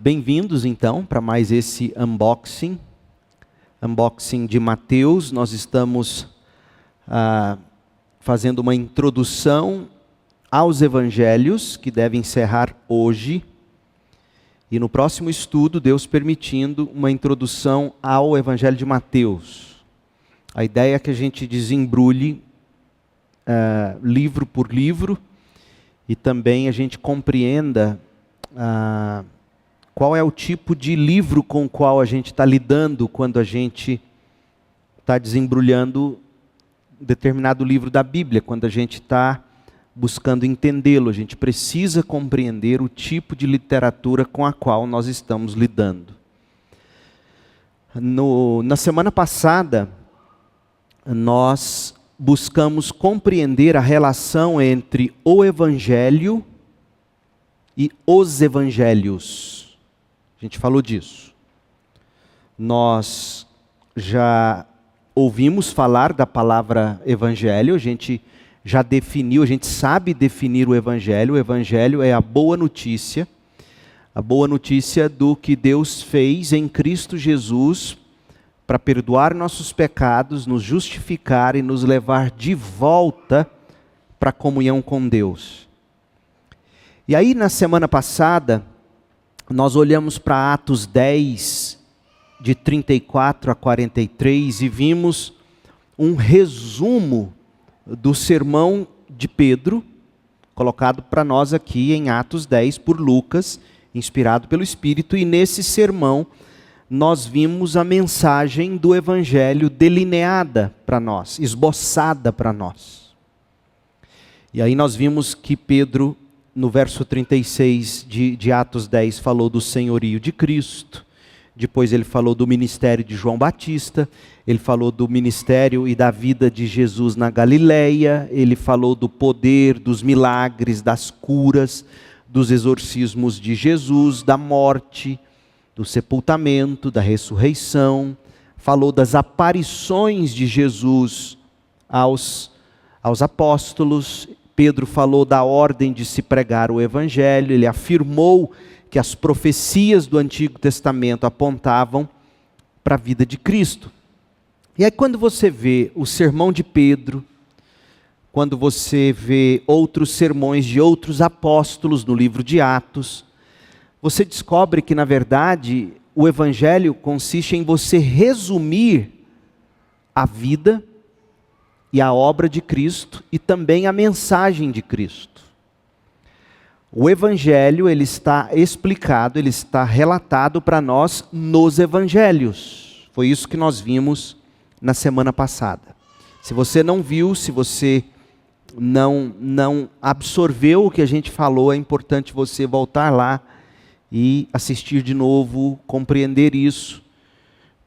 Bem-vindos então para mais esse unboxing de Mateus. Nós estamos fazendo uma introdução aos evangelhos que deve encerrar hoje. E no próximo estudo, Deus permitindo, uma introdução ao evangelho de Mateus. A ideia é que a gente desembrulhe livro por livro e também a gente compreenda qual é o tipo de livro com o qual a gente está lidando quando a gente está desembrulhando determinado livro da Bíblia, quando a gente está buscando entendê-lo. A gente precisa compreender o tipo de literatura com a qual nós estamos lidando. Na semana passada, nós buscamos compreender a relação entre o Evangelho e os Evangelhos. A gente falou disso. Nós já ouvimos falar da palavra Evangelho, a gente já definiu, a gente sabe definir o Evangelho. O Evangelho é a boa notícia do que Deus fez em Cristo Jesus para perdoar nossos pecados, nos justificar e nos levar de volta para a comunhão com Deus. E aí, na semana passada, nós olhamos para Atos 10, de 34 a 43, e vimos um resumo do sermão de Pedro, colocado para nós aqui em Atos 10 por Lucas, inspirado pelo Espírito, e nesse sermão nós vimos a mensagem do Evangelho delineada para nós, esboçada para nós. E aí nós vimos que Pedro, no verso 36 de Atos 10, falou do senhorio de Cristo. Depois ele falou do ministério de João Batista. Ele falou do ministério e da vida de Jesus na Galileia. Ele falou do poder, dos milagres, das curas, dos exorcismos de Jesus, da morte, do sepultamento, da ressurreição. Falou das aparições de Jesus aos apóstolos. Pedro falou da ordem de se pregar o Evangelho. Ele afirmou que as profecias do Antigo Testamento apontavam para a vida de Cristo. E aí quando você vê o sermão de Pedro, quando você vê outros sermões de outros apóstolos no livro de Atos, você descobre que, na verdade, o Evangelho consiste em você resumir a vida e a obra de Cristo e também a mensagem de Cristo. O Evangelho, ele está explicado, ele está relatado para nós nos Evangelhos. Foi isso que nós vimos na semana passada. Se você não viu, se você não absorveu o que a gente falou, é importante você voltar lá e assistir de novo, compreender isso,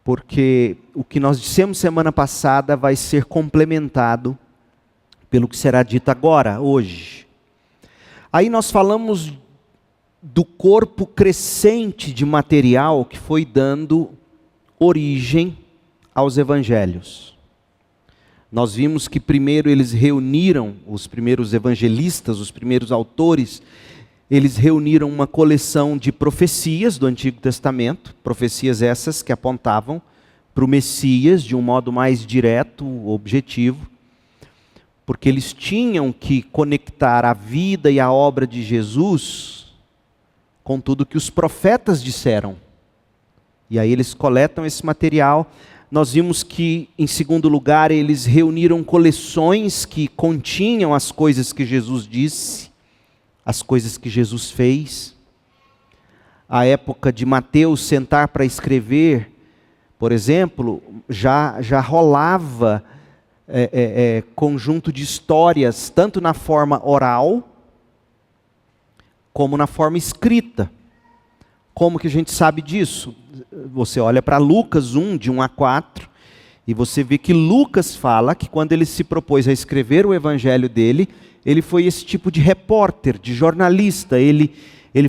porque o que nós dissemos semana passada vai ser complementado pelo que será dito agora, hoje. Aí nós falamos do corpo crescente de material que foi dando origem aos evangelhos. Nós vimos que primeiro eles reuniram, os primeiros evangelistas, os primeiros autores, eles reuniram uma coleção de profecias do Antigo Testamento, profecias essas que apontavam para o Messias de um modo mais direto, objetivo, porque eles tinham que conectar a vida e a obra de Jesus com tudo que os profetas disseram. E aí eles coletam esse material. Nós vimos que, em segundo lugar, eles reuniram coleções que continham as coisas que Jesus disse, as coisas que Jesus fez. A época de Mateus sentar para escrever, por exemplo, já rolava conjunto de histórias, tanto na forma oral, como na forma escrita. Como que a gente sabe disso? Você olha para Lucas 1, de 1 a 4, e você vê que Lucas fala que quando ele se propôs a escrever o evangelho dele, ele foi esse tipo de repórter, de jornalista. Ele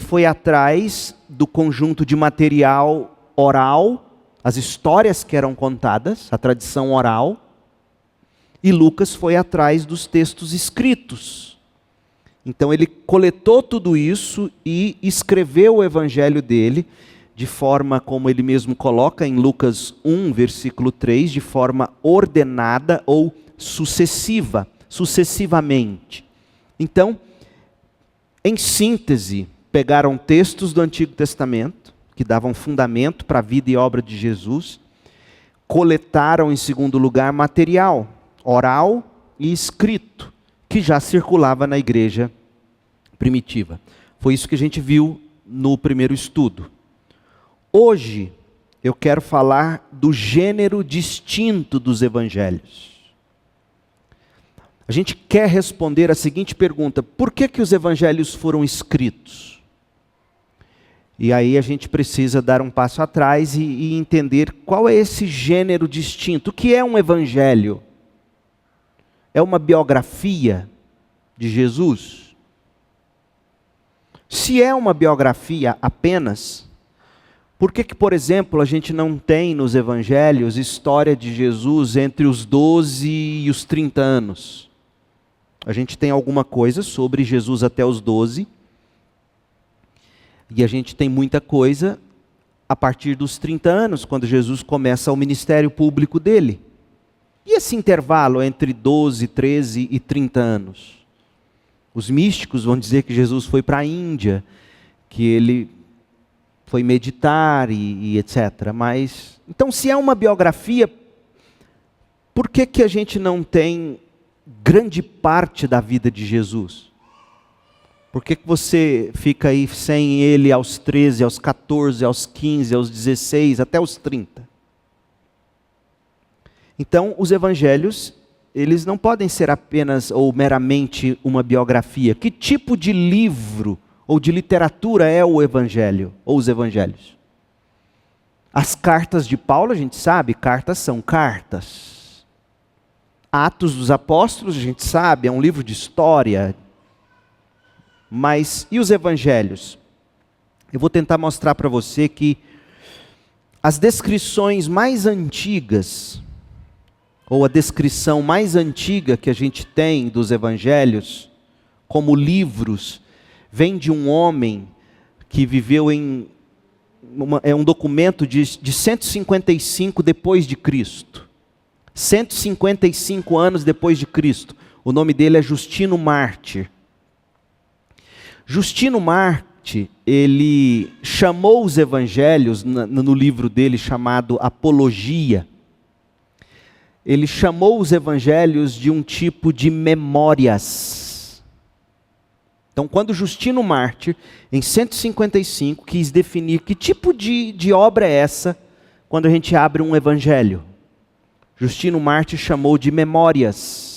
foi atrás do conjunto de material oral, as histórias que eram contadas, a tradição oral, e Lucas foi atrás dos textos escritos. Então ele coletou tudo isso e escreveu o evangelho dele de forma, como ele mesmo coloca em Lucas 1, versículo 3, de forma ordenada ou sucessiva, sucessivamente. Então, em síntese, pegaram textos do Antigo Testamento, que davam fundamento para a vida e obra de Jesus, coletaram, em segundo lugar, material, oral e escrito, que já circulava na igreja primitiva. Foi isso que a gente viu no primeiro estudo. Hoje, eu quero falar do gênero distinto dos evangelhos. A gente quer responder a seguinte pergunta: por que que os evangelhos foram escritos? E aí a gente precisa dar um passo atrás e entender qual é esse gênero distinto. O que é um evangelho? É uma biografia de Jesus? Se é uma biografia apenas, por que que, por exemplo, a gente não tem nos evangelhos história de Jesus entre os 12 e os 30 anos? A gente tem alguma coisa sobre Jesus até os 12, e a gente tem muita coisa a partir dos 30 anos, quando Jesus começa o ministério público dele. E esse intervalo entre 12, 13 e 30 anos? Os místicos vão dizer que Jesus foi para a Índia, que ele foi meditar e etc. Mas, então, se é uma biografia, por que que a gente não tem grande parte da vida de Jesus? Por que que você fica aí sem ele aos 13, aos 14, aos 15, aos 16, até os 30? Então, os evangelhos, eles não podem ser apenas ou meramente uma biografia. Que tipo de livro ou de literatura é o evangelho, ou os evangelhos? As cartas de Paulo, a gente sabe, cartas são cartas. Atos dos Apóstolos, a gente sabe, é um livro de história. Mas, e os evangelhos? Eu vou tentar mostrar para você que as descrições mais antigas, ou a descrição mais antiga que a gente tem dos evangelhos, como livros, vem de um homem que viveu é um documento de 155 depois de Cristo. 155 anos depois de Cristo. O nome dele é Justino Mártir. Justino Mártir, ele chamou os evangelhos, no livro dele chamado Apologia, ele chamou os evangelhos de um tipo de memórias. Então, quando Justino Mártir, em 155, quis definir que tipo de obra é essa, quando a gente abre um evangelho, Justino Mártir chamou de memórias.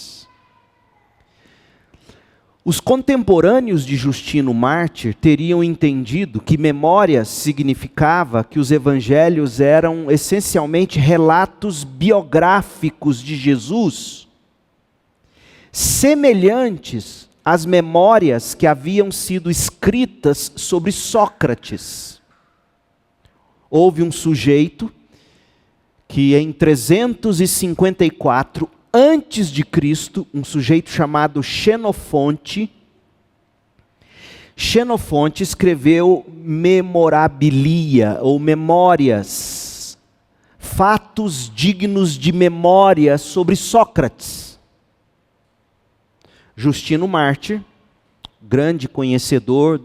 Os contemporâneos de Justino Mártir teriam entendido que memórias significava que os evangelhos eram essencialmente relatos biográficos de Jesus, semelhantes às memórias que haviam sido escritas sobre Sócrates. Houve um sujeito que em 354 antes de Cristo, um sujeito chamado Xenofonte. Xenofonte escreveu Memorabilia, ou memórias, fatos dignos de memória sobre Sócrates. Justino Mártir, grande conhecedor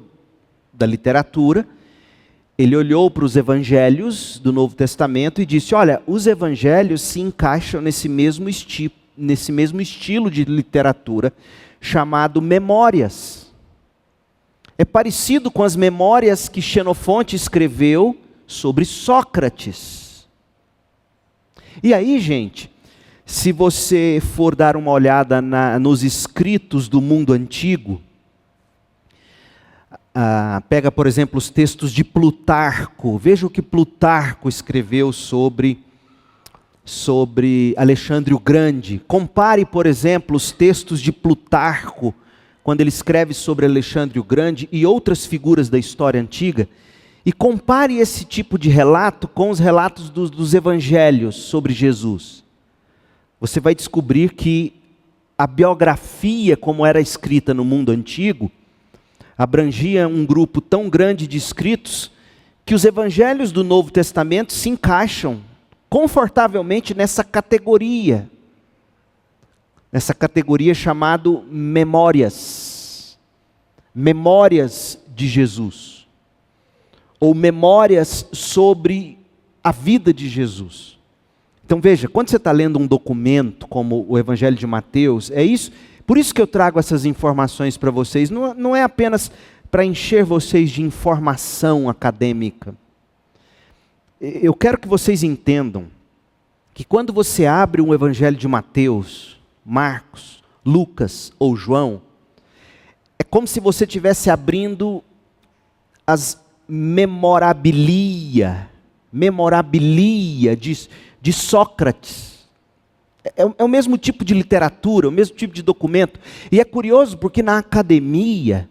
da literatura, ele olhou para os evangelhos do Novo Testamento e disse: olha, os evangelhos se encaixam nesse mesmo estilo de literatura chamado memórias. É parecido com as memórias que Xenofonte escreveu sobre Sócrates. E aí, gente, se você for dar uma olhada nos escritos do mundo antigo, pega, por exemplo, os textos de Plutarco. Veja o que Plutarco escreveu sobre Alexandre o Grande. Compare, por exemplo, os textos de Plutarco, quando ele escreve sobre Alexandre o Grande e outras figuras da história antiga, e compare esse tipo de relato com os relatos dos evangelhos sobre Jesus. Você vai descobrir que a biografia, como era escrita no mundo antigo, abrangia um grupo tão grande de escritos que os evangelhos do Novo Testamento se encaixam confortavelmente nessa categoria chamada memórias de Jesus, ou memórias sobre a vida de Jesus. Então veja, quando você está lendo um documento como o Evangelho de Mateus, é isso. Por isso que eu trago essas informações para vocês. Não é apenas para encher vocês de informação acadêmica. Eu quero que vocês entendam que quando você abre um Evangelho de Mateus, Marcos, Lucas ou João, é como se você estivesse abrindo as memorabilia de Sócrates. É o mesmo tipo de literatura, o mesmo tipo de documento. E é curioso porque na academia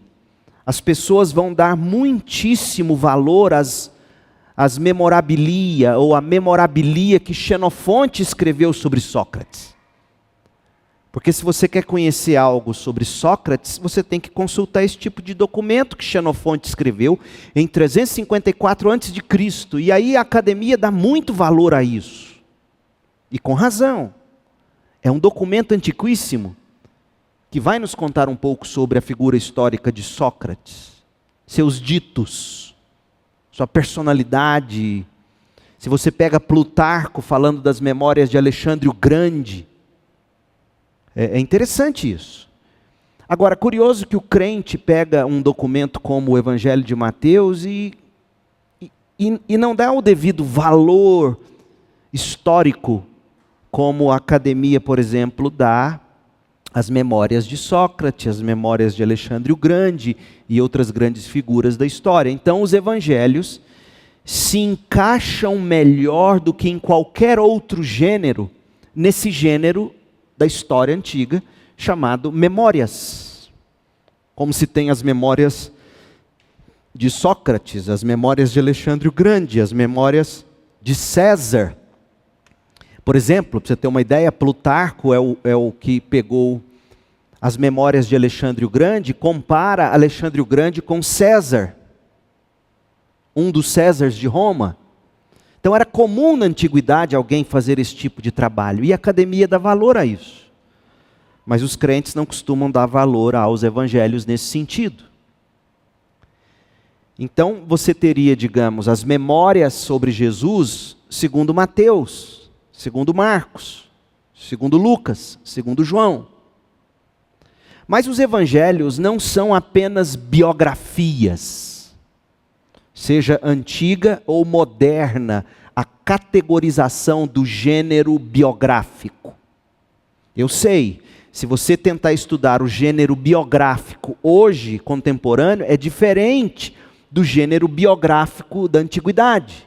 as pessoas vão dar muitíssimo valor às memorabilia, ou a memorabilia que Xenofonte escreveu sobre Sócrates. Porque se você quer conhecer algo sobre Sócrates, você tem que consultar esse tipo de documento que Xenofonte escreveu em 354 a.C. E aí a academia dá muito valor a isso. E com razão. É um documento antiquíssimo que vai nos contar um pouco sobre a figura histórica de Sócrates, seus ditos, sua personalidade. Se você pega Plutarco falando das memórias de Alexandre o Grande, é interessante isso. Agora, curioso que o crente pega um documento como o Evangelho de Mateus e não dá o devido valor histórico, como a academia, por exemplo, dá as memórias de Sócrates, as memórias de Alexandre o Grande e outras grandes figuras da história. Então, os evangelhos se encaixam melhor do que em qualquer outro gênero, nesse gênero da história antiga, chamado memórias. Como se tem as memórias de Sócrates, as memórias de Alexandre o Grande, as memórias de César. Por exemplo, para você ter uma ideia, Plutarco é o que pegou as memórias de Alexandre o Grande, compara Alexandre o Grande com César, um dos Césares de Roma. Então era comum na antiguidade alguém fazer esse tipo de trabalho, e a academia dá valor a isso. Mas os crentes não costumam dar valor aos evangelhos nesse sentido. Então você teria, digamos, as memórias sobre Jesus segundo Mateus, segundo Marcos, segundo Lucas, segundo João. Mas os evangelhos não são apenas biografias, seja antiga ou moderna, a categorização do gênero biográfico. Eu sei, se você tentar estudar o gênero biográfico hoje, contemporâneo, é diferente do gênero biográfico da antiguidade.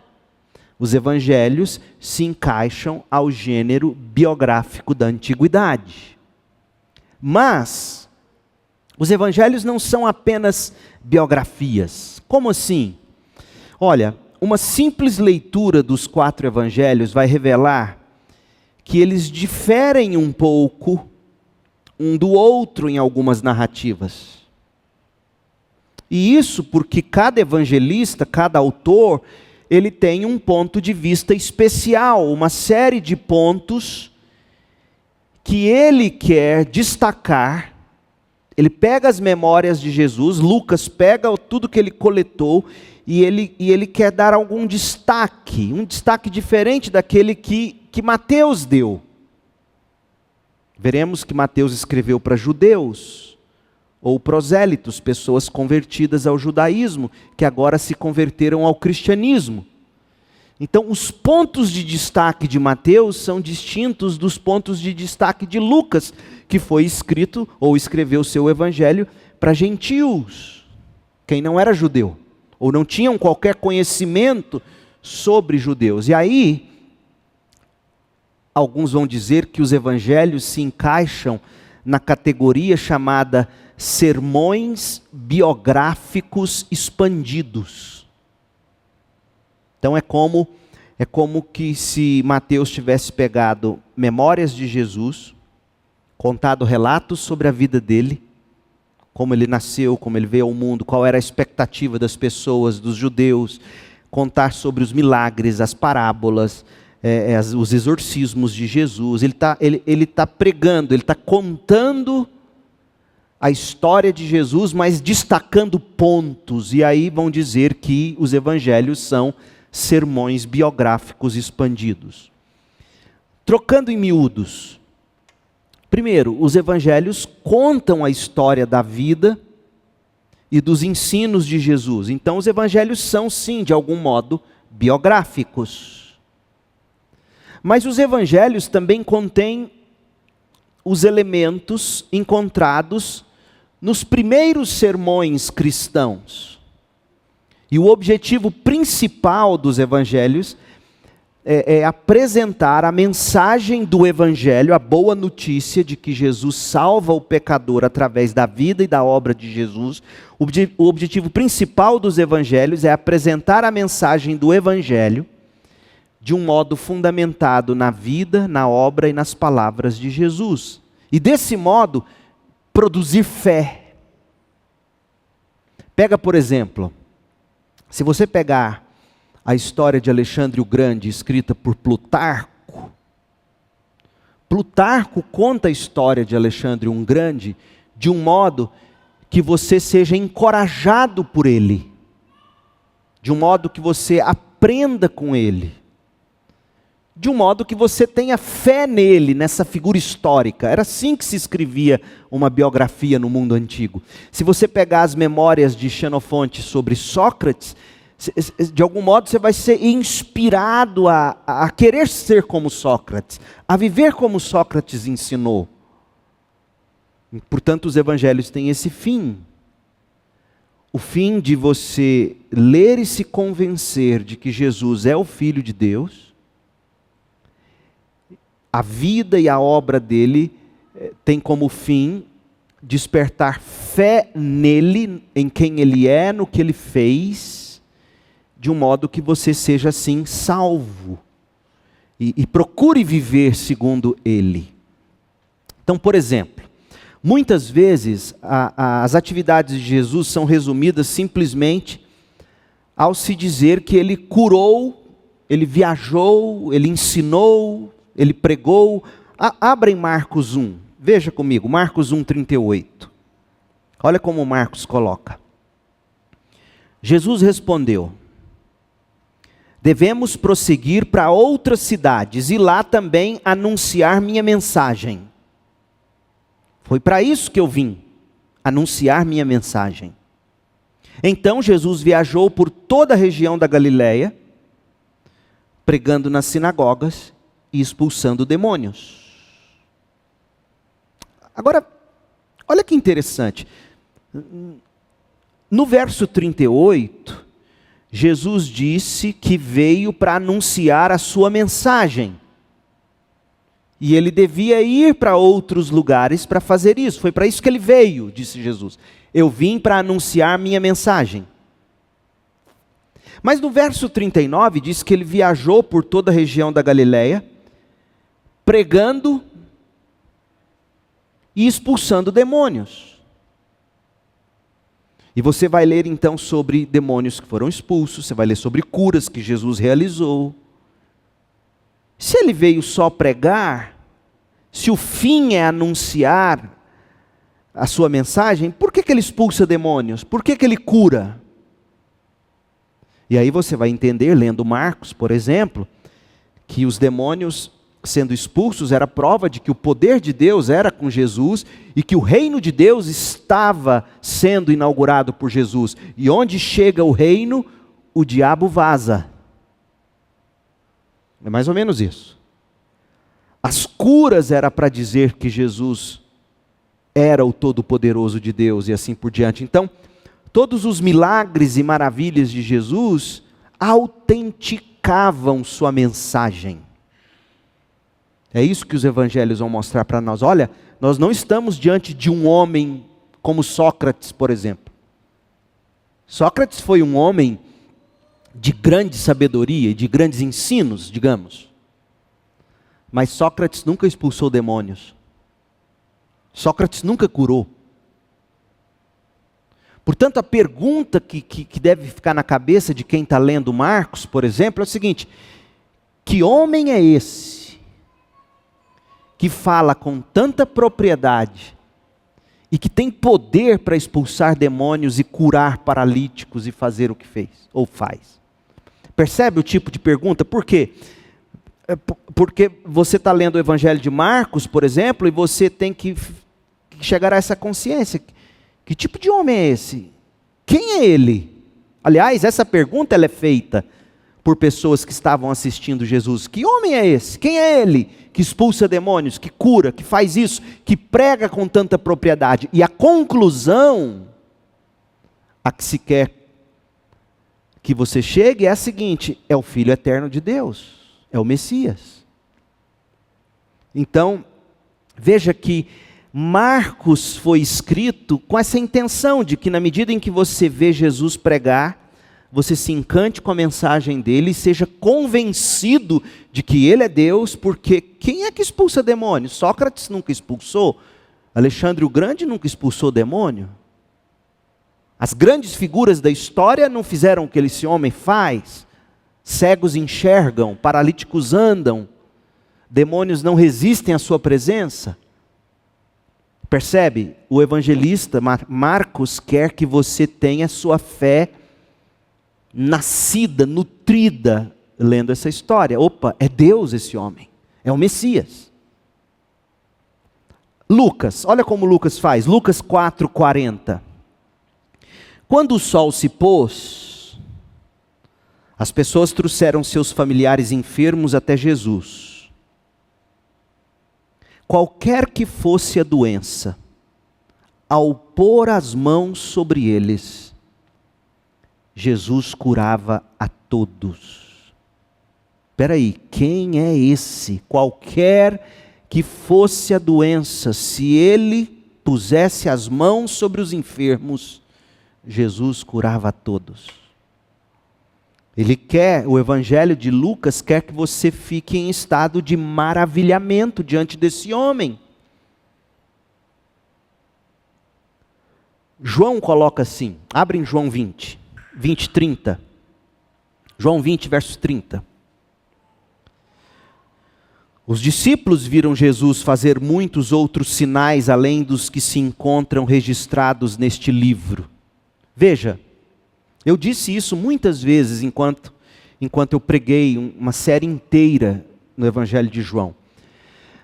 Os evangelhos se encaixam ao gênero biográfico da antiguidade. Mas os evangelhos não são apenas biografias. Como assim? Olha, uma simples leitura dos 4 evangelhos vai revelar que eles diferem um pouco um do outro em algumas narrativas. E isso porque cada evangelista, cada autor, ele tem um ponto de vista especial, uma série de pontos que ele quer destacar. Ele pega as memórias de Jesus, Lucas pega tudo que ele coletou e ele quer dar algum destaque, um destaque diferente daquele que Mateus deu. Veremos que Mateus escreveu para judeus, ou prosélitos, pessoas convertidas ao judaísmo, que agora se converteram ao cristianismo. Então, os pontos de destaque de Mateus são distintos dos pontos de destaque de Lucas, que foi escrito ou escreveu seu evangelho para gentios, quem não era judeu, ou não tinham qualquer conhecimento sobre judeus. E aí, alguns vão dizer que os evangelhos se encaixam na categoria chamada sermões biográficos expandidos. Então é como que se Mateus tivesse pegado memórias de Jesus, contado relatos sobre a vida dele, como ele nasceu, como ele veio ao mundo, qual era a expectativa das pessoas, dos judeus, contar sobre os milagres, as parábolas, os exorcismos de Jesus. Ele tá pregando, ele está contando a história de Jesus, mas destacando pontos. E aí vão dizer que os evangelhos são sermões biográficos expandidos. Trocando em miúdos. Primeiro, os evangelhos contam a história da vida e dos ensinos de Jesus. Então os evangelhos são, sim, de algum modo, biográficos. Mas os evangelhos também contêm os elementos encontrados nos primeiros sermões cristãos. E o objetivo principal dos evangelhos é apresentar a mensagem do evangelho, a boa notícia de que Jesus salva o pecador através da vida e da obra de Jesus. O objetivo principal dos evangelhos é apresentar a mensagem do evangelho de um modo fundamentado na vida, na obra e nas palavras de Jesus. E desse modo, produzir fé. Pega, por exemplo, se você pegar a história de Alexandre o Grande, escrita por Plutarco, Plutarco conta a história de Alexandre o Grande de um modo que você seja encorajado por ele, de um modo que você aprenda com ele, de um modo que você tenha fé nele, nessa figura histórica. Era assim que se escrevia uma biografia no mundo antigo. Se você pegar as memórias de Xenofonte sobre Sócrates, de algum modo você vai ser inspirado a querer ser como Sócrates, a viver como Sócrates ensinou. Portanto, os evangelhos têm esse fim. O fim de você ler e se convencer de que Jesus é o Filho de Deus. A vida e a obra dele tem como fim despertar fé nele, em quem ele é, no que ele fez, de um modo que você seja assim salvo e procure viver segundo ele. Então, por exemplo, muitas vezes as atividades de Jesus são resumidas simplesmente ao se dizer que ele curou, ele viajou, ele ensinou, ele pregou. Abra em Marcos 1, veja comigo, Marcos 1:38. Olha como Marcos coloca. Jesus respondeu: devemos prosseguir para outras cidades e lá também anunciar minha mensagem. Foi para isso que eu vim, anunciar minha mensagem. Então Jesus viajou por toda a região da Galileia, pregando nas sinagogas e expulsando demônios. Agora, olha que interessante. No verso 38, Jesus disse que veio para anunciar a sua mensagem. E ele devia ir para outros lugares para fazer isso. Foi para isso que ele veio, disse Jesus. Eu vim para anunciar minha mensagem. Mas no verso 39 diz que ele viajou por toda a região da Galileia, pregando e expulsando demônios. E você vai ler então sobre demônios que foram expulsos, você vai ler sobre curas que Jesus realizou. Se ele veio só pregar, se o fim é anunciar a sua mensagem, por que ele expulsa demônios? Por que ele cura? E aí você vai entender, lendo Marcos, por exemplo, que os demônios sendo expulsos era prova de que o poder de Deus era com Jesus e que o reino de Deus estava sendo inaugurado por Jesus. E onde chega o reino, o diabo vaza. É mais ou menos isso. As curas era para dizer que Jesus era o Todo-Poderoso de Deus e assim por diante. Então, todos os milagres e maravilhas de Jesus autenticavam sua mensagem. É isso que os evangelhos vão mostrar para nós. Olha, nós não estamos diante de um homem como Sócrates, por exemplo. Sócrates foi um homem de grande sabedoria e de grandes ensinos, digamos. Mas Sócrates nunca expulsou demônios. Sócrates nunca curou. Portanto, a pergunta que deve ficar na cabeça de quem está lendo Marcos, por exemplo, é o seguinte: que homem é esse que fala com tanta propriedade e que tem poder para expulsar demônios e curar paralíticos e fazer o que fez ou faz? Percebe o tipo de pergunta? Por quê? Porque você está lendo o Evangelho de Marcos, por exemplo, e você tem que chegar a essa consciência. Que tipo de homem é esse? Quem é ele? Aliás, essa pergunta ela é feita por pessoas que estavam assistindo Jesus. Que homem é esse? Quem é ele? Que expulsa demônios, que cura, que faz isso, que prega com tanta propriedade. E a conclusão a que se quer que você chegue é a seguinte: é o Filho eterno de Deus, é o Messias. Então, veja que Marcos foi escrito com essa intenção de que, na medida em que você vê Jesus pregar, você se encante com a mensagem dele e seja convencido de que ele é Deus, porque quem é que expulsa demônios? Sócrates nunca expulsou, Alexandre o Grande nunca expulsou demônio. As grandes figuras da história não fizeram o que esse homem faz. Cegos enxergam, paralíticos andam, demônios não resistem à sua presença. Percebe? O evangelista Marcos quer que você tenha sua fé nascida, nutrida, lendo essa história. Opa, é Deus esse homem, é o Messias. Lucas, olha como Lucas faz, Lucas 4:40. Quando o sol se pôs, as pessoas trouxeram seus familiares enfermos até Jesus. Qualquer que fosse a doença, ao pôr as mãos sobre eles, Jesus curava a todos. Espera aí, quem é esse? Qualquer que fosse a doença, se ele pusesse as mãos sobre os enfermos, Jesus curava a todos. Ele quer, o Evangelho de Lucas quer que você fique em estado de maravilhamento diante desse homem. João coloca assim, abre em João 20, 30. João 20, verso 30. Os discípulos viram Jesus fazer muitos outros sinais além dos que se encontram registrados neste livro. Veja, eu disse isso muitas vezes enquanto eu preguei uma série inteira no Evangelho de João.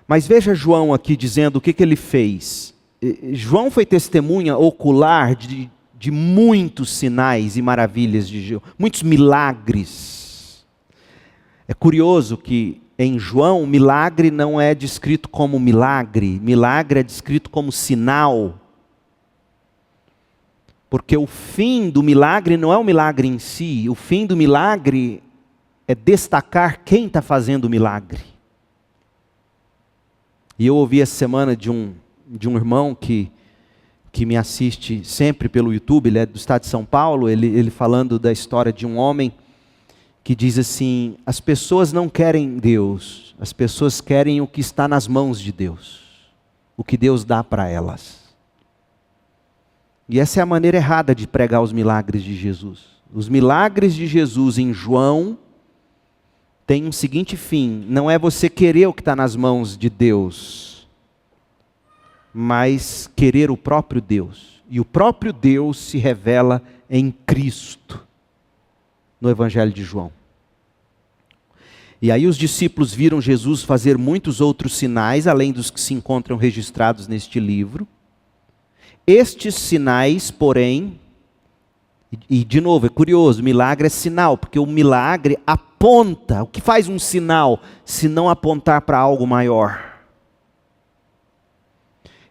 Mas veja João aqui dizendo o que ele fez. João foi testemunha ocular de muitos sinais e maravilhas de Jesus, muitos milagres. É curioso que em João, milagre não é descrito como milagre, milagre é descrito como sinal. Porque o fim do milagre não é o milagre em si, o fim do milagre é destacar quem está fazendo o milagre. E eu ouvi essa semana de um irmão que me assiste sempre pelo YouTube, ele é do estado de São Paulo, ele falando da história de um homem que diz assim: as pessoas não querem Deus, as pessoas querem o que está nas mãos de Deus, o que Deus dá para elas. E essa é a maneira errada de pregar os milagres de Jesus. Os milagres de Jesus em João têm um seguinte fim: não é você querer o que está nas mãos de Deus, mas querer o próprio Deus. E o próprio Deus se revela em Cristo, no Evangelho de João. E aí os discípulos viram Jesus fazer muitos outros sinais, além dos que se encontram registrados neste livro. Estes sinais, porém, e de novo, é curioso, milagre é sinal, porque o milagre aponta. O que faz um sinal, se não apontar para algo maior?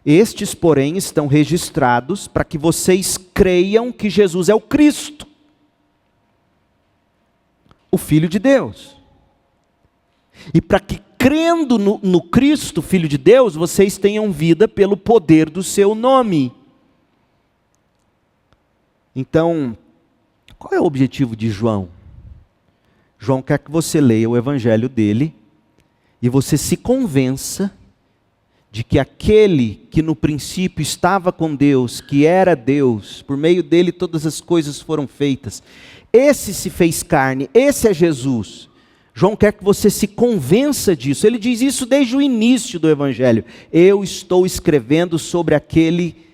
Estes, porém, estão registrados para que vocês creiam que Jesus é o Cristo, o Filho de Deus. E para que, crendo no Cristo, Filho de Deus, vocês tenham vida pelo poder do seu nome. Então, qual é o objetivo de João? João quer que você leia o Evangelho dele e você se convença de que aquele que no princípio estava com Deus, que era Deus, por meio dele todas as coisas foram feitas, esse se fez carne, esse é Jesus. João quer que você se convença disso. Ele diz isso desde o início do Evangelho. Eu estou escrevendo sobre aquele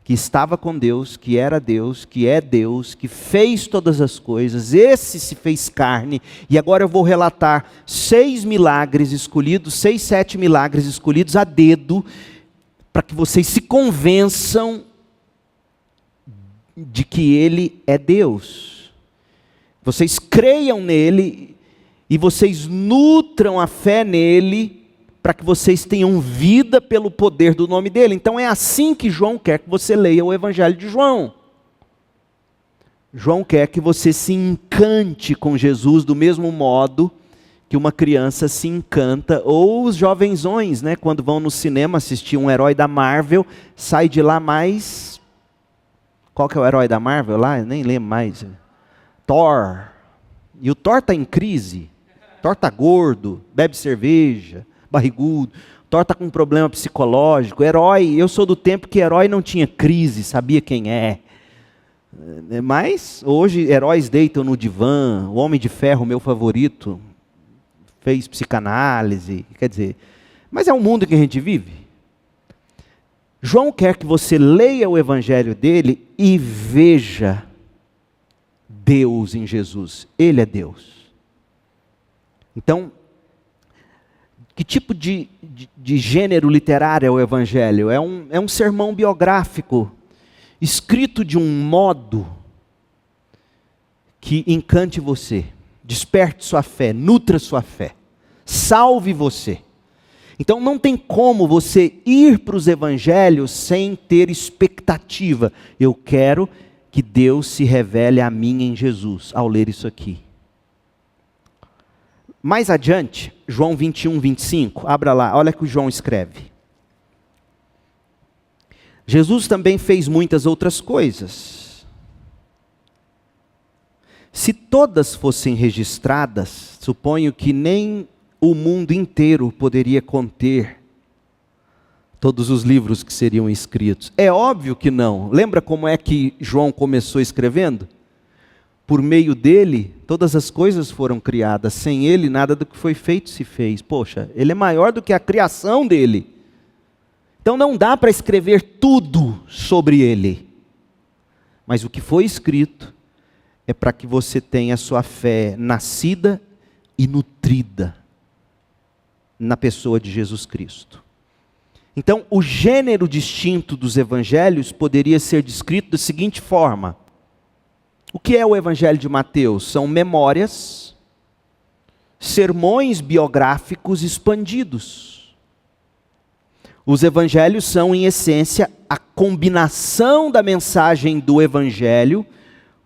que estava com Deus, que era Deus, que é Deus, que fez todas as coisas. Esse se fez carne. E agora eu vou relatar 6 milagres escolhidos, 6, 7 milagres escolhidos a dedo, para que vocês se convençam de que Ele é Deus. Vocês creiam nele e vocês nutram a fé nele, para que vocês tenham vida pelo poder do nome dele. Então é assim que João quer que você leia o Evangelho de João. João quer que você se encante com Jesus do mesmo modo que uma criança se encanta, ou os jovenzões, né, quando vão no cinema assistir um herói da Marvel, sai de lá mais... Qual que é o herói da Marvel lá? Eu nem lembro mais. Thor. E o Thor está em crise. Thor está gordo, bebe cerveja, barrigudo. Thor está com um problema psicológico. Herói, eu sou do tempo que herói não tinha crise, sabia quem é. Mas hoje heróis deitam no divã. O Homem de Ferro, meu favorito, fez psicanálise. Quer dizer, mas é o mundo que a gente vive. João quer que você leia o Evangelho dele e veja Deus em Jesus. Ele é Deus. Então, que tipo de gênero literário é o Evangelho? É um sermão biográfico, escrito de um modo que encante você, desperte sua fé, nutra sua fé, salve você. Então não tem como você ir para os Evangelhos sem ter expectativa. Eu quero que Deus se revele a mim em Jesus, ao ler isso aqui. Mais adiante, João 21, 25, abra lá, olha o que o João escreve. Jesus também fez muitas outras coisas. Se todas fossem registradas, suponho que nem o mundo inteiro poderia conter todos os livros que seriam escritos. É óbvio que não. Lembra como é que João começou escrevendo? Por meio dele, todas as coisas foram criadas. Sem ele, nada do que foi feito se fez. Poxa, ele é maior do que a criação dele. Então não dá para escrever tudo sobre ele. Mas o que foi escrito é para que você tenha a sua fé nascida e nutrida na pessoa de Jesus Cristo. Então, o gênero distinto dos evangelhos poderia ser descrito da seguinte forma. O que é o Evangelho de Mateus? São memórias, sermões biográficos expandidos. Os evangelhos são, em essência, a combinação da mensagem do Evangelho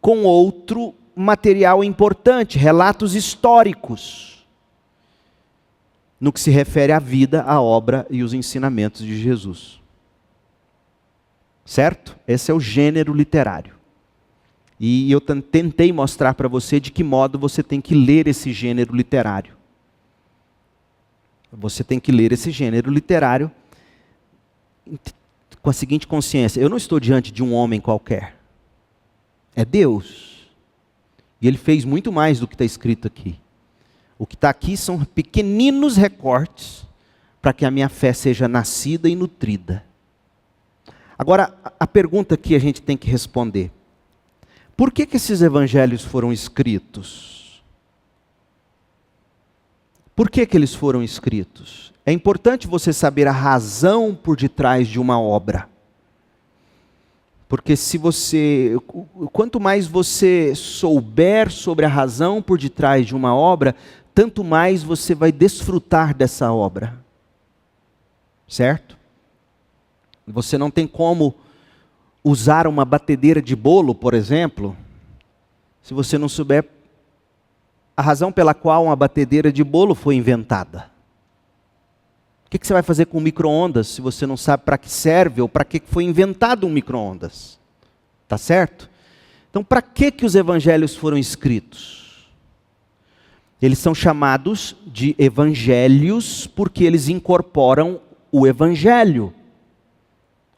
com outro material importante, relatos históricos, no que se refere à vida, à obra e os ensinamentos de Jesus. Certo? Esse é o gênero literário. E eu tentei mostrar para você de que modo você tem que ler esse gênero literário. Você tem que ler esse gênero literário com a seguinte consciência: eu não estou diante de um homem qualquer. É Deus. E Ele fez muito mais do que está escrito aqui. O que está aqui são pequeninos recortes para que a minha fé seja nascida e nutrida. Agora, a pergunta que a gente tem que responder: por que esses evangelhos foram escritos? Por que eles foram escritos? É importante você saber a razão por detrás de uma obra. Porque quanto mais você souber sobre a razão por detrás de uma obra, tanto mais você vai desfrutar dessa obra. Certo? Você não tem como usar uma batedeira de bolo, por exemplo, se você não souber a razão pela qual uma batedeira de bolo foi inventada. O que você vai fazer com um micro-ondas se você não sabe para que serve ou para que foi inventado um micro-ondas? Tá certo? Então, para que os evangelhos foram escritos? Eles são chamados de evangelhos porque eles incorporam o Evangelho.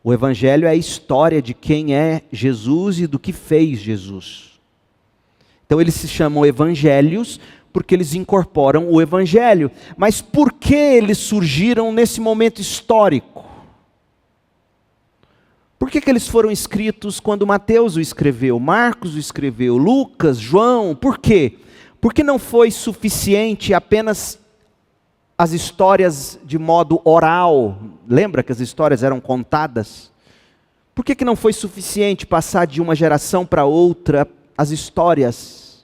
O Evangelho é a história de quem é Jesus e do que fez Jesus. Então eles se chamam evangelhos porque eles incorporam o Evangelho. Mas por que eles surgiram nesse momento histórico? Por que eles foram escritos quando Mateus o escreveu, Marcos o escreveu, Lucas, João? Por quê? Porque não foi suficiente apenas as histórias de modo oral. Lembra que as histórias eram contadas? Por que não foi suficiente passar de uma geração para outra as histórias,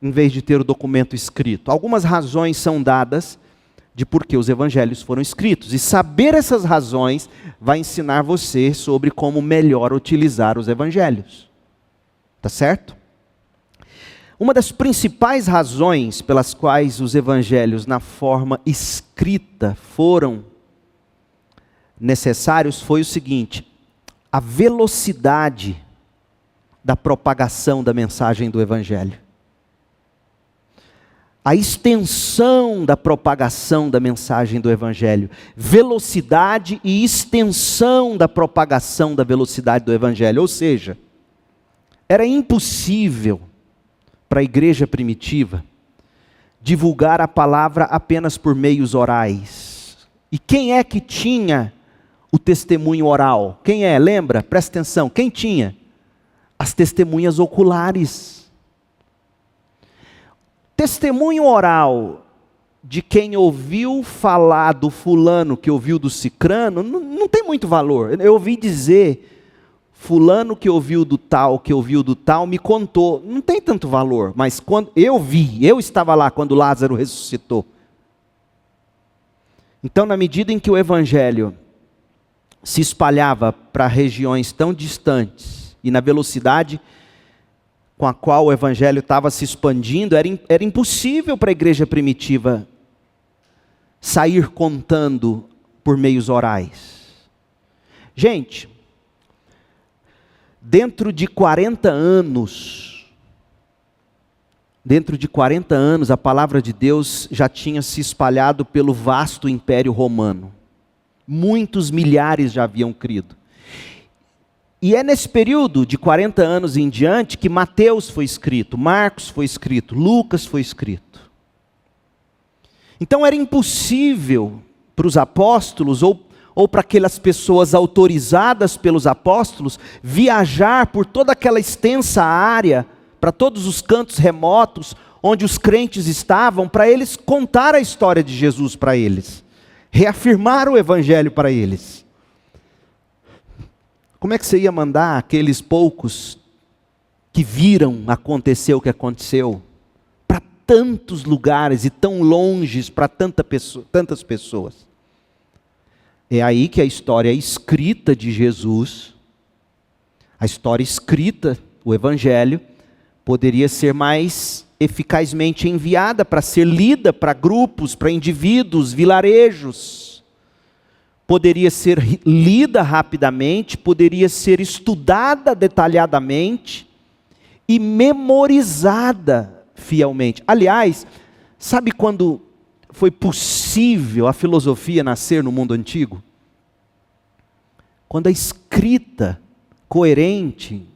em vez de ter o documento escrito? Algumas razões são dadas de por que os evangelhos foram escritos. E saber essas razões vai ensinar você sobre como melhor utilizar os evangelhos. Tá certo? Uma das principais razões pelas quais os evangelhos na forma escrita foram necessários foi o seguinte: a velocidade da propagação da mensagem do evangelho. A extensão da propagação da mensagem do evangelho. Velocidade e extensão da propagação da velocidade do evangelho. Ou seja, era impossível para a igreja primitiva divulgar a palavra apenas por meios orais. E quem é que tinha o testemunho oral? Quem é? Lembra? Presta atenção. Quem tinha? As testemunhas oculares. Testemunho oral de quem ouviu falar do fulano que ouviu do cicrano não tem muito valor. Eu ouvi dizer, fulano que ouviu do tal, me contou. Não tem tanto valor, mas quando eu estava lá quando Lázaro ressuscitou. Então, na medida em que o evangelho se espalhava para regiões tão distantes, e na velocidade com a qual o evangelho estava se expandindo, era impossível para a igreja primitiva sair contando por meios orais. Gente, dentro de 40 anos, a palavra de Deus já tinha se espalhado pelo vasto Império Romano. Muitos milhares já haviam crido. E é nesse período de 40 anos em diante que Mateus foi escrito, Marcos foi escrito, Lucas foi escrito. Então era impossível para os apóstolos ou para aquelas pessoas autorizadas pelos apóstolos viajar por toda aquela extensa área, para todos os cantos remotos onde os crentes estavam, para eles contar a história de Jesus para eles, reafirmar o evangelho para eles. Como é que você ia mandar aqueles poucos que viram acontecer o que aconteceu para tantos lugares e tão longes para tantas pessoas? É aí que a história escrita de Jesus, a história escrita, o evangelho, poderia ser mais eficazmente enviada para ser lida para grupos, para indivíduos, vilarejos. Poderia ser lida rapidamente, poderia ser estudada detalhadamente e memorizada fielmente. Aliás, sabe quando foi possível a filosofia nascer no mundo antigo? Quando a escrita coerente,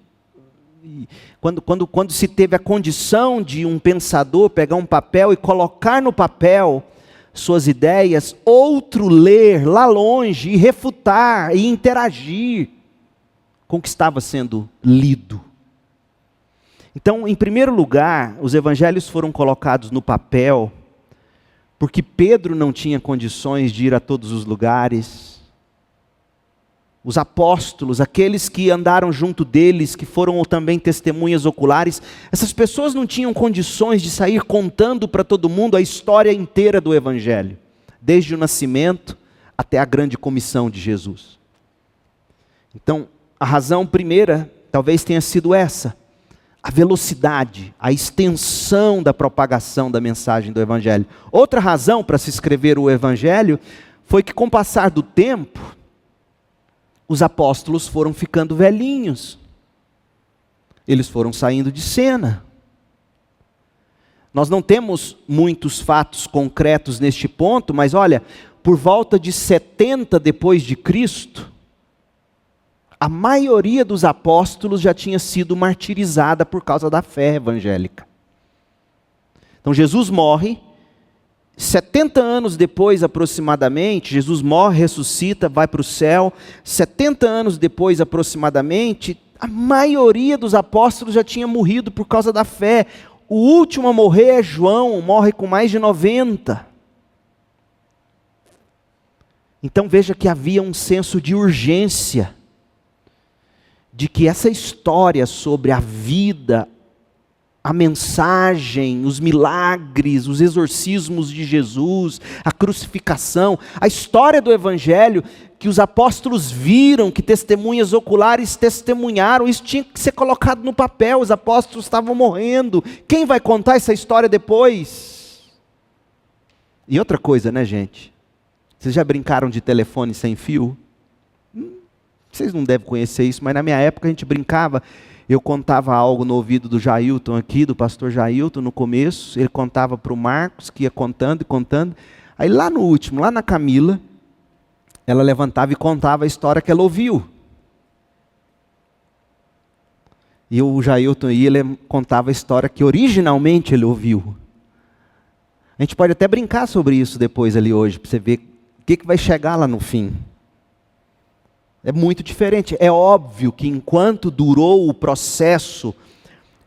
quando se teve a condição de um pensador pegar um papel e colocar no papel suas ideias, outro ler lá longe e refutar e interagir com o que estava sendo lido. Então, em primeiro lugar, os evangelhos foram colocados no papel porque Pedro não tinha condições de ir a todos os lugares. Os apóstolos, aqueles que andaram junto deles, que foram também testemunhas oculares, essas pessoas não tinham condições de sair contando para todo mundo a história inteira do evangelho, desde o nascimento até a grande comissão de Jesus. Então, a razão primeira talvez tenha sido essa: a velocidade, a extensão da propagação da mensagem do evangelho. Outra razão para se escrever o evangelho foi que, com o passar do tempo, os apóstolos foram ficando velhinhos. Eles foram saindo de cena. Nós não temos muitos fatos concretos neste ponto, mas olha, por volta de 70 depois de Cristo, a maioria dos apóstolos já tinha sido martirizada por causa da fé evangélica. Então Jesus morre, 70 anos depois aproximadamente, Jesus morre, ressuscita, vai para o céu. 70 anos depois aproximadamente, a maioria dos apóstolos já tinha morrido por causa da fé. O último a morrer é João, morre com mais de 90. Então veja que havia um senso de urgência, de que essa história sobre a vida, a mensagem, os milagres, os exorcismos de Jesus, a crucificação, a história do Evangelho, que os apóstolos viram, que testemunhas oculares testemunharam, isso tinha que ser colocado no papel, os apóstolos estavam morrendo. Quem vai contar essa história depois? E outra coisa, né, gente? Vocês já brincaram de telefone sem fio? Vocês não devem conhecer isso, mas na minha época a gente brincava. Eu contava algo no ouvido do Jailton aqui, do pastor Jailton, no começo. Ele contava para o Marcos, que ia contando e contando. Aí lá no último, lá na Camila, ela levantava e contava a história que ela ouviu. E o Jailton ele contava a história que originalmente ele ouviu. A gente pode até brincar sobre isso depois ali hoje, para você ver o que vai chegar lá no fim. É muito diferente. É óbvio que enquanto durou o processo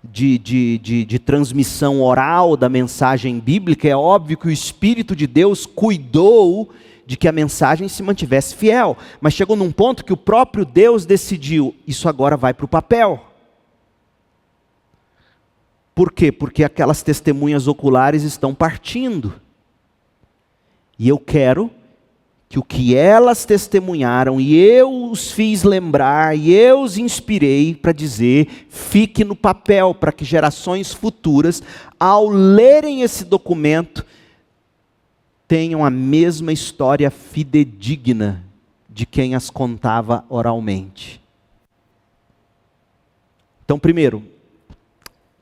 de transmissão oral da mensagem bíblica, é óbvio que o Espírito de Deus cuidou de que a mensagem se mantivesse fiel. Mas chegou num ponto que o próprio Deus decidiu, isso agora vai para o papel. Por quê? Porque aquelas testemunhas oculares estão partindo. E eu quero que o que elas testemunharam, e eu os fiz lembrar, e eu os inspirei para dizer, fique no papel, para que gerações futuras, ao lerem esse documento, tenham a mesma história fidedigna de quem as contava oralmente. Então, primeiro,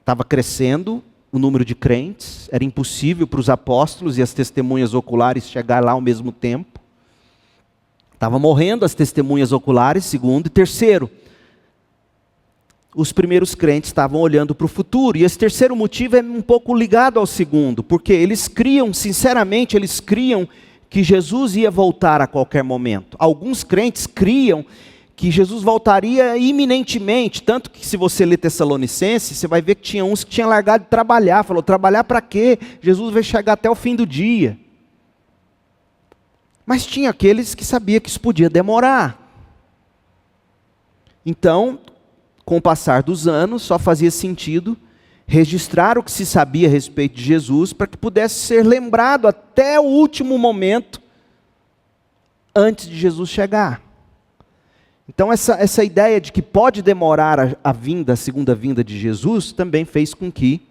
estava crescendo o número de crentes, era impossível para os apóstolos e as testemunhas oculares chegar lá ao mesmo tempo. Estava morrendo as testemunhas oculares, segundo. E terceiro, os primeiros crentes estavam olhando para o futuro. E esse terceiro motivo é um pouco ligado ao segundo, porque eles criam, sinceramente, eles criam que Jesus ia voltar a qualquer momento. Alguns crentes criam que Jesus voltaria iminentemente, tanto que se você ler Tessalonicenses, você vai ver que tinha uns que tinham largado de trabalhar. Falou, trabalhar para quê? Jesus vai chegar até o fim do dia. Mas tinha aqueles que sabiam que isso podia demorar. Então, com o passar dos anos, só fazia sentido registrar o que se sabia a respeito de Jesus, para que pudesse ser lembrado até o último momento, antes de Jesus chegar. Então, essa ideia de que pode demorar a segunda vinda de Jesus, também fez com que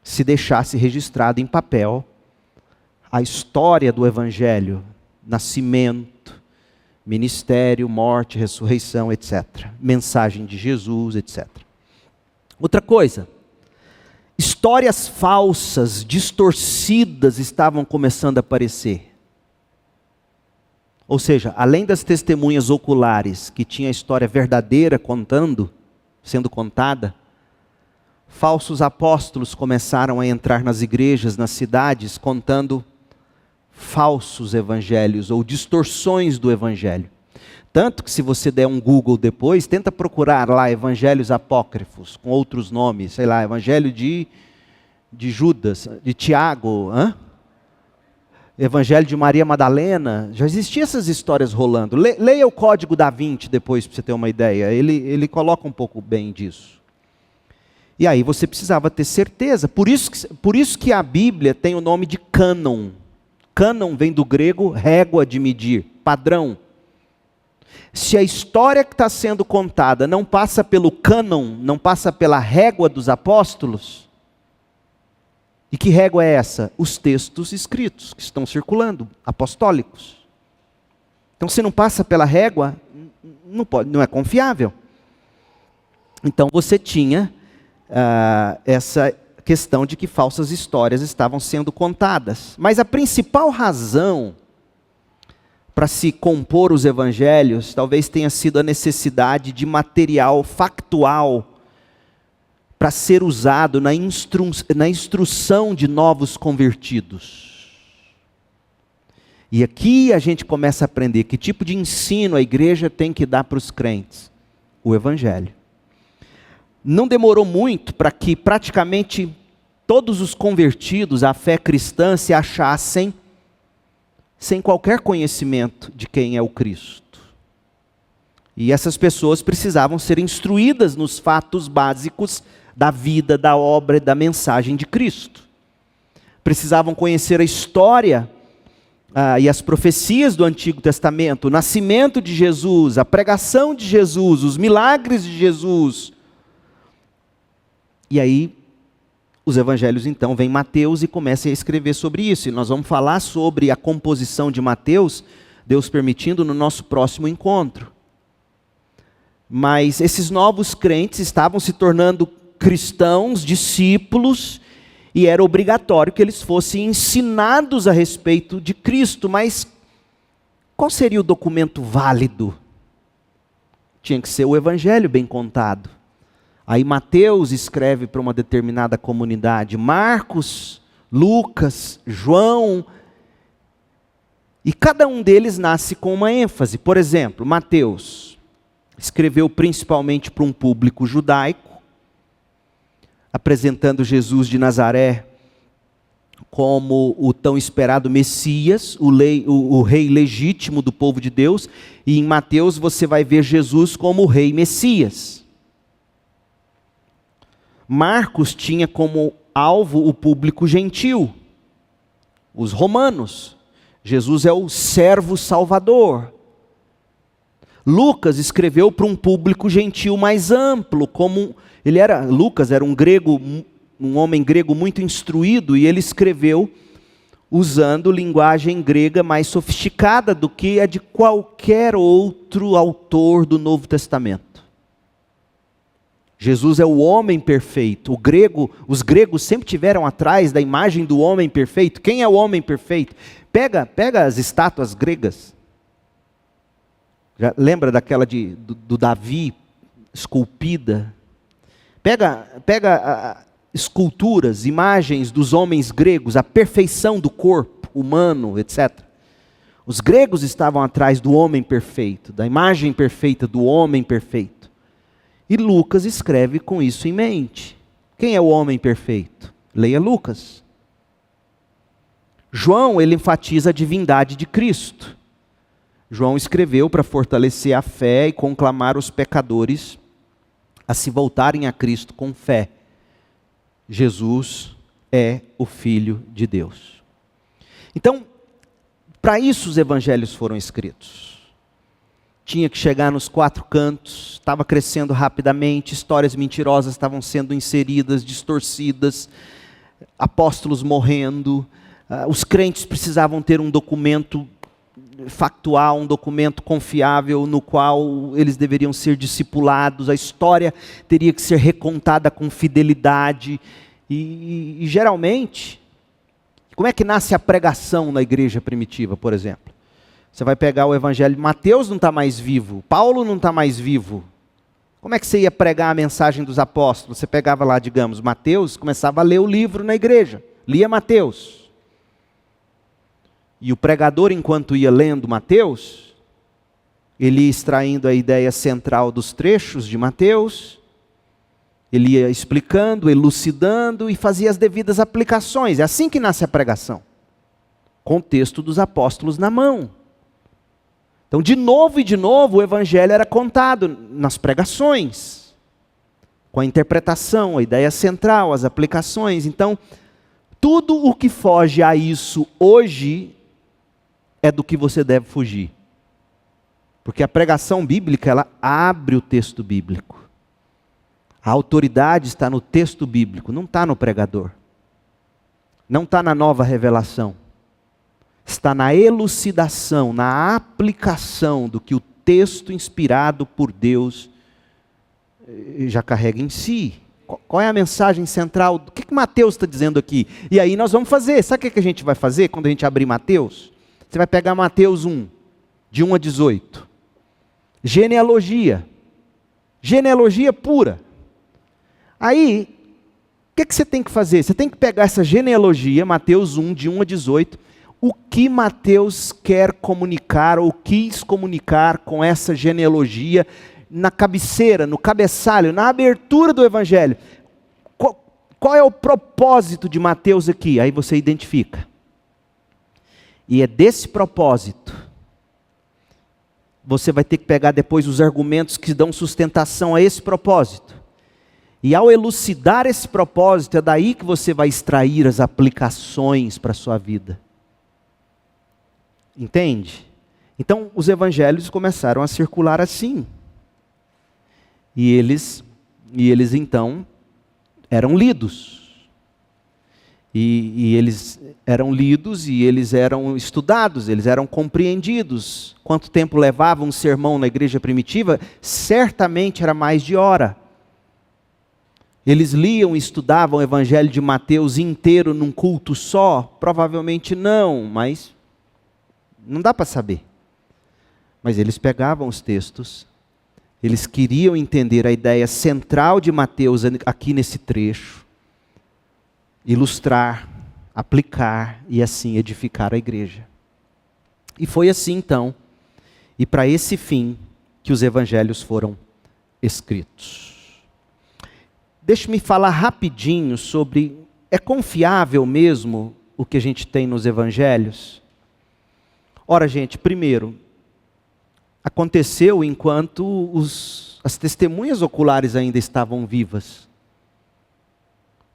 se deixasse registrado em papel a história do Evangelho, nascimento, ministério, morte, ressurreição, etc. Mensagem de Jesus, etc. Outra coisa, histórias falsas, distorcidas estavam começando a aparecer. Ou seja, além das testemunhas oculares, que tinha a história verdadeira sendo contada, falsos apóstolos começaram a entrar nas igrejas, nas cidades, contando falsos evangelhos ou distorções do evangelho. Tanto que se você der um Google depois, tenta procurar lá evangelhos apócrifos, com outros nomes, sei lá, evangelho de Judas, de Tiago, evangelho de Maria Madalena, já existiam essas histórias rolando. Leia o Código da Vinci depois, para você ter uma ideia, ele coloca um pouco bem disso. E aí você precisava ter certeza, por isso que a Bíblia tem o nome de cânon. Cânon vem do grego régua de medir, padrão. Se a história que está sendo contada não passa pelo cânon, não passa pela régua dos apóstolos, e que régua é essa? Os textos escritos que estão circulando, apostólicos. Então se não passa pela régua, não é confiável. Então você tinha essa questão de que falsas histórias estavam sendo contadas. Mas a principal razão para se compor os evangelhos, talvez tenha sido a necessidade de material factual para ser usado na instrução de novos convertidos. E aqui a gente começa a aprender que tipo de ensino a igreja tem que dar para os crentes. O evangelho. Não demorou muito para que praticamente todos os convertidos à fé cristã se achassem sem qualquer conhecimento de quem é o Cristo. E essas pessoas precisavam ser instruídas nos fatos básicos da vida, da obra e da mensagem de Cristo. Precisavam conhecer a história e as profecias do Antigo Testamento, o nascimento de Jesus, a pregação de Jesus, os milagres de Jesus. E aí, os evangelhos então, vem Mateus e começa a escrever sobre isso. E nós vamos falar sobre a composição de Mateus, Deus permitindo, no nosso próximo encontro. Mas esses novos crentes estavam se tornando cristãos, discípulos, e era obrigatório que eles fossem ensinados a respeito de Cristo. Mas qual seria o documento válido? Tinha que ser o evangelho bem contado. Aí Mateus escreve para uma determinada comunidade, Marcos, Lucas, João, e cada um deles nasce com uma ênfase. Por exemplo, Mateus escreveu principalmente para um público judaico, apresentando Jesus de Nazaré como o tão esperado Messias, o rei legítimo do povo de Deus, e em Mateus você vai ver Jesus como o rei Messias. Marcos tinha como alvo o público gentil, os romanos. Jesus é o servo salvador. Lucas escreveu para um público gentil mais amplo, Lucas era um homem grego muito instruído, e ele escreveu usando linguagem grega mais sofisticada do que a de qualquer outro autor do Novo Testamento. Jesus é o homem perfeito. Os gregos sempre tiveram atrás da imagem do homem perfeito. Quem é o homem perfeito? Pega as estátuas gregas. Já lembra daquela do Davi esculpida? Pega esculturas, imagens dos homens gregos, a perfeição do corpo humano, etc. Os gregos estavam atrás do homem perfeito, da imagem perfeita do homem perfeito. E Lucas escreve com isso em mente. Quem é o homem perfeito? Leia Lucas. João, ele enfatiza a divindade de Cristo. João escreveu para fortalecer a fé e conclamar os pecadores a se voltarem a Cristo com fé. Jesus é o Filho de Deus. Então, para isso os evangelhos foram escritos. Tinha que chegar nos quatro cantos, estava crescendo rapidamente, histórias mentirosas estavam sendo inseridas, distorcidas, apóstolos morrendo, os crentes precisavam ter um documento factual, um documento confiável no qual eles deveriam ser discipulados, a história teria que ser recontada com fidelidade, e geralmente, como é que nasce a pregação na igreja primitiva, por exemplo? Você vai pegar o evangelho, Mateus não está mais vivo, Paulo não está mais vivo. Como é que você ia pregar a mensagem dos apóstolos? Você pegava lá, digamos, Mateus, começava a ler o livro na igreja, lia Mateus. E o pregador, enquanto ia lendo Mateus, ele ia extraindo a ideia central dos trechos de Mateus, ele ia explicando, elucidando e fazia as devidas aplicações. É assim que nasce a pregação, com o texto dos apóstolos na mão. Então, de novo e de novo, o evangelho era contado nas pregações, com a interpretação, a ideia central, as aplicações. Então, tudo o que foge a isso hoje é do que você deve fugir. Porque a pregação bíblica, ela abre o texto bíblico. A autoridade está no texto bíblico, não está no pregador. Não está na nova revelação. Está na elucidação, na aplicação do que o texto inspirado por Deus já carrega em si. Qual é a mensagem central? O que Mateus está dizendo aqui? E aí nós vamos fazer. Sabe o que a gente vai fazer quando a gente abrir Mateus? Você vai pegar Mateus 1. de 1 a 18. Genealogia. Genealogia pura. Aí, o que você tem que fazer? Você tem que pegar essa genealogia, Mateus 1, de 1 a 18, o que Mateus quer comunicar ou quis comunicar com essa genealogia na cabeceira, no cabeçalho, na abertura do Evangelho. Qual é o propósito de Mateus aqui? Aí você identifica. E é desse propósito, você vai ter que pegar depois os argumentos que dão sustentação a esse propósito. E ao elucidar esse propósito, é daí que você vai extrair as aplicações para a sua vida. Entende? Então, os evangelhos começaram a circular assim. E eles então eram lidos. E eles eram lidos e eles eram estudados, eles eram compreendidos. Quanto tempo levava um sermão na igreja primitiva? Certamente era mais de hora. Eles liam e estudavam o Evangelho de Mateus inteiro num culto só? Provavelmente não, mas não dá para saber. Mas eles pegavam os textos, eles queriam entender a ideia central de Mateus aqui nesse trecho, ilustrar, aplicar e assim edificar a igreja. E foi assim então, e para esse fim que os evangelhos foram escritos. Deixe-me falar rapidinho sobre, é confiável mesmo o que a gente tem nos evangelhos? Ora, gente, primeiro, aconteceu enquanto as testemunhas oculares ainda estavam vivas.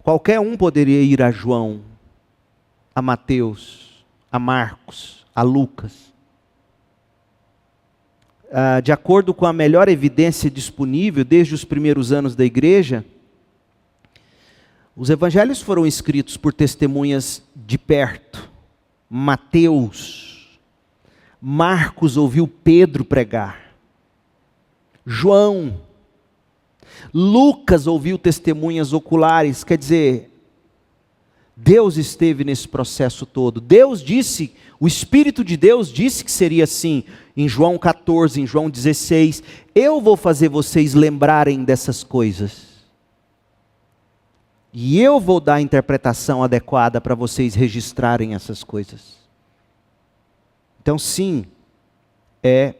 Qualquer um poderia ir a João, a Mateus, a Marcos, a Lucas. De acordo com a melhor evidência disponível desde os primeiros anos da igreja, os evangelhos foram escritos por testemunhas de perto. Mateus, Marcos ouviu Pedro pregar. João, Lucas ouviu testemunhas oculares. Quer dizer, Deus esteve nesse processo todo. Deus disse, o Espírito de Deus disse que seria assim. Em João 14, em João 16, eu vou fazer vocês lembrarem dessas coisas. E eu vou dar a interpretação adequada para vocês registrarem essas coisas. Então, sim, é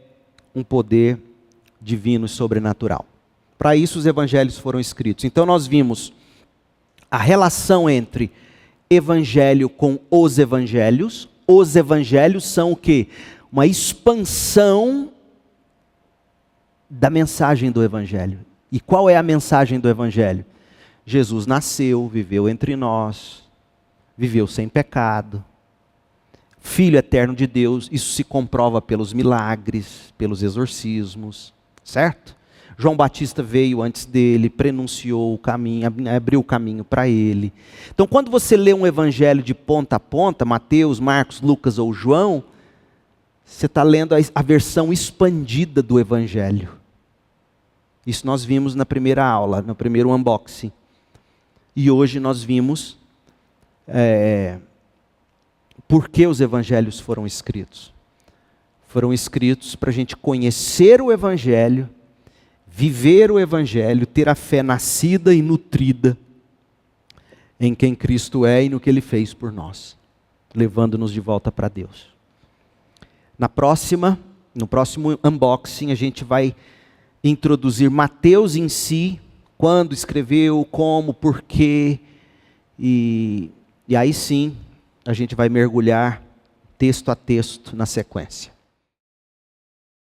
um poder divino e sobrenatural. Para isso os evangelhos foram escritos. Então nós vimos a relação entre evangelho com os evangelhos. Os evangelhos são o quê? Uma expansão da mensagem do evangelho. E qual é a mensagem do evangelho? Jesus nasceu, viveu entre nós, viveu sem pecado, Filho eterno de Deus. Isso se comprova pelos milagres, pelos exorcismos, certo? João Batista veio antes dele, prenunciou o caminho, abriu o caminho para ele. Então, quando você lê um evangelho de ponta a ponta, Mateus, Marcos, Lucas ou João, você está lendo a versão expandida do evangelho. Isso nós vimos na primeira aula, no primeiro unboxing. E hoje nós vimos por que os evangelhos foram escritos. Foram escritos para a gente conhecer o evangelho, viver o evangelho, ter a fé nascida e nutrida em quem Cristo é e no que Ele fez por nós, levando-nos de volta para Deus. No próximo unboxing, a gente vai introduzir Mateus em si, quando escreveu, como, porquê, e aí sim a gente vai mergulhar texto a texto na sequência.